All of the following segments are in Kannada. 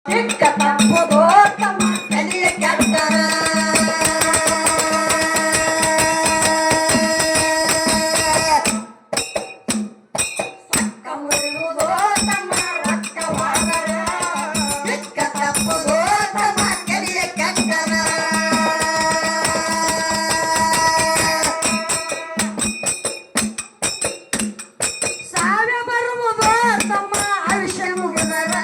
ಚಿಕ್ಕ ತಪ್ಪುದು ತಮ್ಮ ಕಲಿಯ ಕೆಟ್ಟರ ಸಕ್ಕ ಮುರಿಯುವುದು ತಮ್ಮ ರಕ್ತವಾದರ ಚಿಕ್ಕ ತಪ್ಪುದು ತಮ್ಮ ಕಲಿಯ ಕೆಟ್ಟರ ಸಾವಿರ ಬರುವುದು ತಮ್ಮ ಆಯುಷ್ಯ ಮುಗಿದರ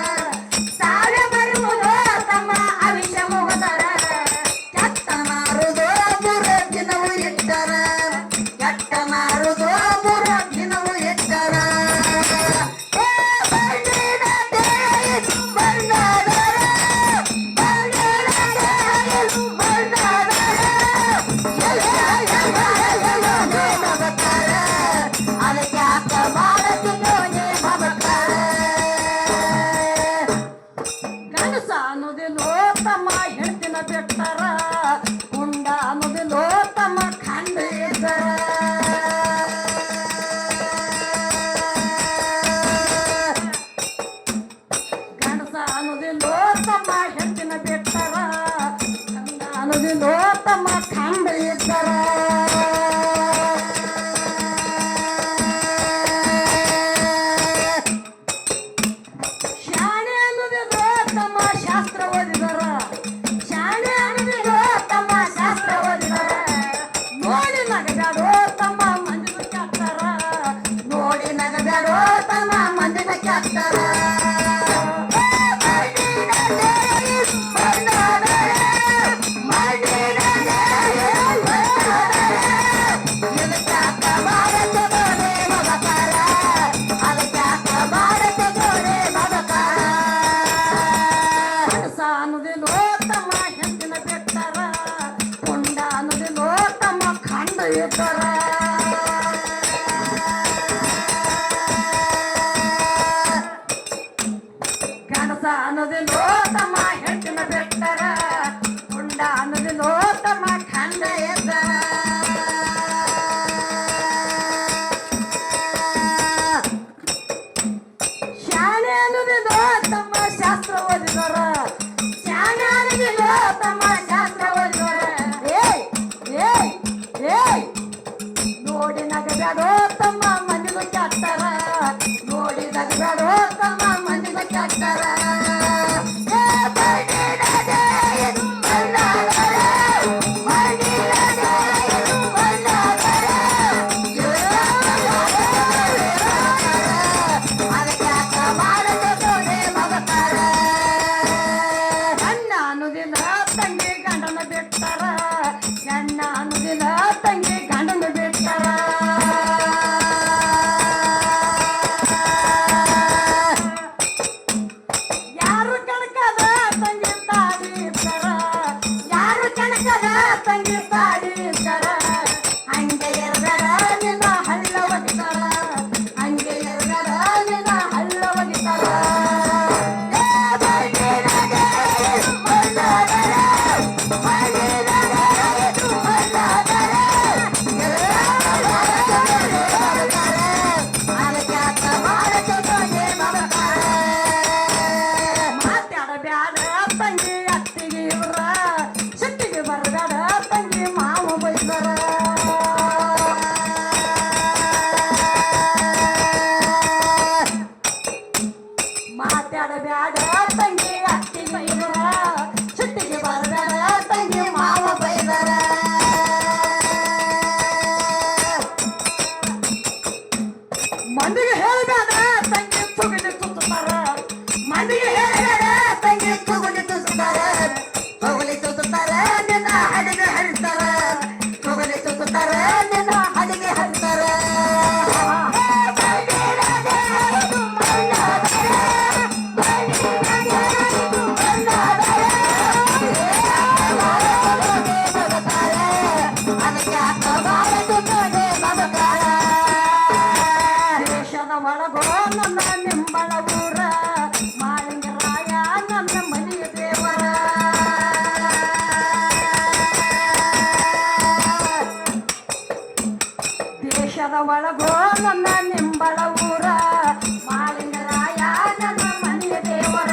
ಅನ್ನೋದಿಲ್ಲೋ ತಮ್ಮ ಹೆಂಡತಿನ ಬಿಟ್ಟಾರ ಉಂಡ ಅನ್ನೋದಿಲ್ಲೋ ತಮ್ಮ ಖಂಡ ಇದ್ದಾರ ಗಂಡಸ ಅನ್ನೋದಿಲ್ಲೋ ತಮ್ಮ ಹೆಂಡತಿನ ಬಿಟ್ಟಾರ ಗಂಡ ಅನ್ನೋದಿಲ್ಲೋ ತಮ್ಮ ಖಂಡ ಇದ್ದಾರ ಶಾಸ್ತ್ರ ಓದಿದಾರ ಶಾಣೆ ಅನ್ನೋದಿಲ್ಲೋ ತಮ್ಮ ಶಾಸ್ತ್ರ ಓದಿದಾರ ನೋಡಿ ನಗಬ್ಯಾಡೋ ತಮ್ಮ ಮಂದಿನ ಕೆಟ್ಟಾರ ನೋಡಿ ನಗಬ್ಯಾಡೋ ತಮ್ಮ ಮಂದಿನ ಕೆಟ್ಟಾರ ಅನ್ನೋದಿಲ್ಲೋ ತಮ್ಮ ಹೆಂಡತಿನ ಬಿಟ್ಟಾರ ಉಂಡ ಅನ್ನೋದಿಲ್ಲೋ ತಮ್ಮ ಖಂಡ ಇದ್ದಾರ ಗಂಡಸ ಅನ್ನೋದಿಲ್ಲೋ ತಮ್ಮ ಹೆಂಡತಿನ ಬಿಟ್ಟಾರ ಉಂಡ ಅನ್ನೋದಿಲ್ಲೋ ತಮ್ಮ ಖಂಡ ಇದ್ದಾರ ಶಾಣೆ ಅನ್ನೋದಿಲ್ಲೋ ತಮ್ಮ ಶಾಸ್ತ್ರ ಓದಿದಾರ ತಮ್ಮ ಶಾಸ್ತ್ರ ಓದಿದಾರ ನೋಡಿ ನಗಬ್ಯಾಡೋ ತಮ್ಮ ಮಂದಿನ ಕೆಟ್ಟಾರ ನೋಡಿ ನಗಬ್ಯಾಡೋ ತಮ್ಮ ಮಂದಿನ ಕೆಟ್ಟಾರ ತಂಗಿ ಗಂಡನ ಬಿಟ್ಟಾರ ಹೆಣ್ಣ ಅನ್ನೋದಿಲ್ಲ ತಂಗಿ ಗಂಡನ ಬಿಟ್ಟಾರ ಯಾರು ಕಣಕದ ತಂಗಿ ತಾಡಿ ಇರ್ತಾರ ಯಾರು ಕಣಕದ ತಂಗಿ ತಾಡಿ ಇರ್ತಾರ ಹಂಗೆ ಇರ್ದಾರ ನಿನ್ನ ಹಳ್ಳ ಒಗಿತಾರ ಹಂಗೆ ಇರ್ದಾರ ನಿನ್ನ ಹಳ್ಳ ಒಗಿತಾರ ತಂಗಿ ಅತ್ತಿಗೆ ಇವ್ರ ಸಿಟ್ಟಿಗೆ ಬರಬೇಡ ತಂಗಿ ಮಾವ ಬೈದಾರ ಮಾತಾಡಬೇಡ ತಂಗಿ ಅತ್ತಿಗೆ ಇವ್ರ ಸಿಟ್ಟಿಗೆ ಬರಬೇಡ ತಂಗಿ ಮಾವ ಬೈದಾರ ಮಂದಿಗೆ ಹೇಳಬೇಡ ತಂಗಿ ತುಗಿಲಿ ತುತ್ತಾರ ಮಂದಿಗೆ ಹೇಳಬೇಡ ತಂಗಿ ತುಗುಲಿ ತುತ್ತಾರ ತುಗುಲಿ ತುತ್ತಾರ ನಿನ್ನ ಹಡಿಗೆ ಹರಿತಾರ ತುಗುಲಿ ತುತ್ತಾರ ನಿನ್ನ ಹಡಿಗೆ ಹರಿತಾರ ದೇಶದ ಒಳಗೋ ನನ್ನ ನಿಂಬಳ ಊರ ಮಾಳಿಂಗರಾಯ ನನ್ನ ಮನೆಯ ದೇವರ ದೇಶದ ಒಳಗೋ ನನ್ನ ನಿಂಬಳ ಊರ ಮಾಳಿಂಗರಾಯ ನನ್ನ ಮನೆಯ ದೇವರ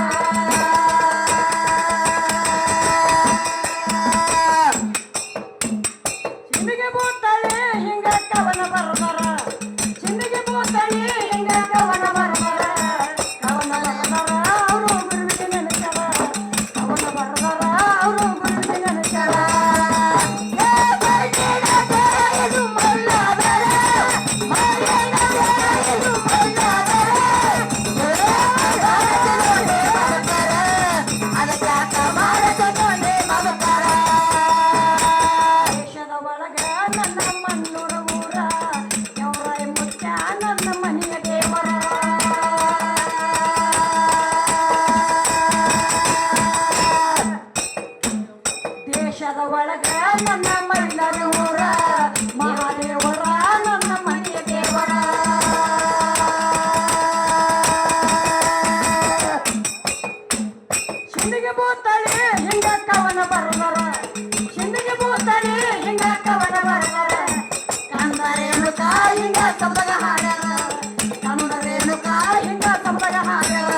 ಬೆಟ್ಟದ ಒಳಗ ನನ್ನ ಮೈಲಾರ ಊರ ಮಹಾದೇವರ ನನ್ನ ಮನೆಯ ದೇವರ ಶಿಂದಿಗೆ ಬೂತಾಳಿ ಹಿಂಗ ಕವನ ಬರದರ ಶಿಂದಿಗೆ ಬೂತಾಳಿ ಹಿಂಗ ಕವನ ಬರದರ ಕಂದ ರೇಣುಕಾ ಹಿಂಗ ಸಬಗ ಹಾಡ್ಯಾರ ಕನ್ನಡ ರೇಣುಕಾ ಹಿಂಗ ಸಬಗ ಹಾಡ್ಯಾರ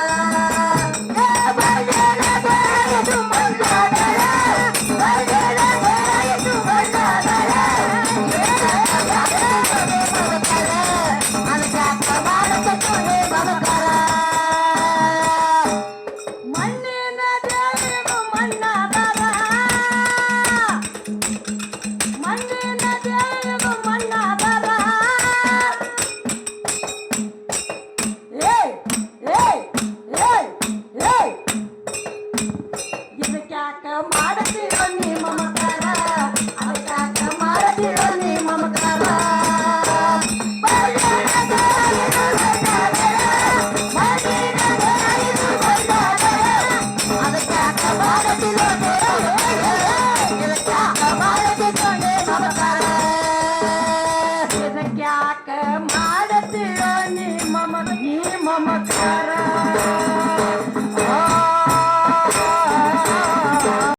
ಮಾಡತೀರ ನೀ ಮಮಕಾರ ಅದಕ್ಕಾಕ ಮಾಡತೀರ ನೀ ಮಮಕಾರ ಅದಕ್ಕಾಕ ಮಾಡತಿಲ್ಲ ಇದಕ್ಕಾಕ ಮಾಡತಿಕೊಂಡೆ ಮಮಕಾರ ಇದಕ್ಕಾಕ ಮಾಡತೀರ ನೀ ಮಮಕಾರ